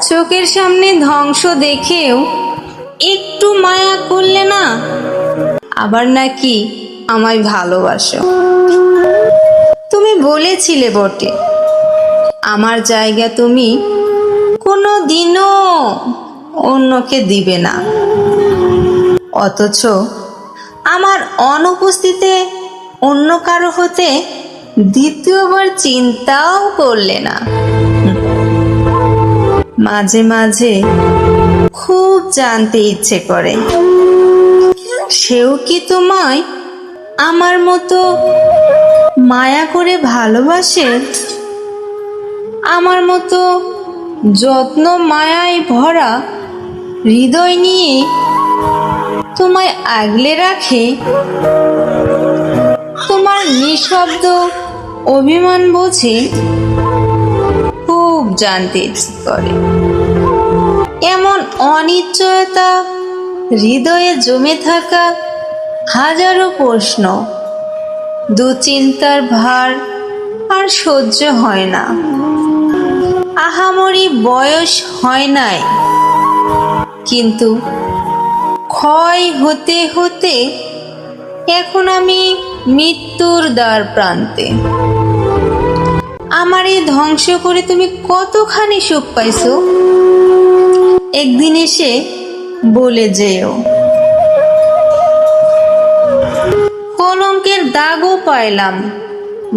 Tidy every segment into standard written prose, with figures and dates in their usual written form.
চোখের সামনে ধ্বংস দেখেও একটু মায়া করলে না, আবার নাকি আমায় ভালোবাসো। তুমি বলেছিলে বটে আমার জায়গা তুমি কোনো দিনও অন্যকে দিবে না, অথচ আমার অনুপস্থিতিতে অন্য কারো হতে দ্বিতীয়বার চিন্তাও করলে না। মাঝে মাঝে খুব জানতে ইচ্ছে করে সেও কি তোমায় আমার মতো মায়া করে ভালোবাসে, আমার মতো যত্ন মায়ায় ভরা হৃদয় নিয়ে তোমায় আগলে রাখে, তোমার নিঃশব্দ অভিমান বোঝে। খুব জানতে ইচ্ছে করে। এমন অনিশ্চয়তা হৃদয়ে জমে থাকা হাজারো প্রশ্ন, দুশ্চিন্তার ভার আর সহ্য হয় না। আহামরি বয়স হয় নাই, কিন্তু ক্ষয় হতে হতে এখন আমি মৃত্যুর দ্বার প্রান্তে। আমার এই ধ্বংস করে তুমি কতখানি সুখ পাইছো, একদিন এসে বলে যেও। কলঙ্কের দাগও পাইলাম,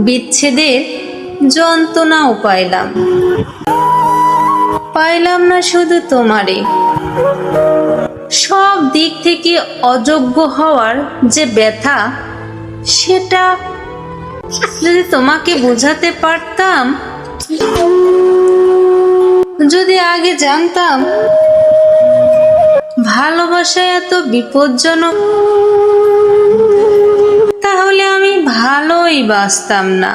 বিচ্ছেদের যন্ত্রণাও পাইলাম, পাইলাম না শুধু তোমারে, সব দিক থেকে অযোগ্য হওয়ার যে ব্যথা, সেটা যদি তোমাকে বোঝাতে পারতাম, যদি আগে জানতাম ভালোবাসা এত বিপজ্জনক, তাহলে আমি ভালোই বাসতাম না।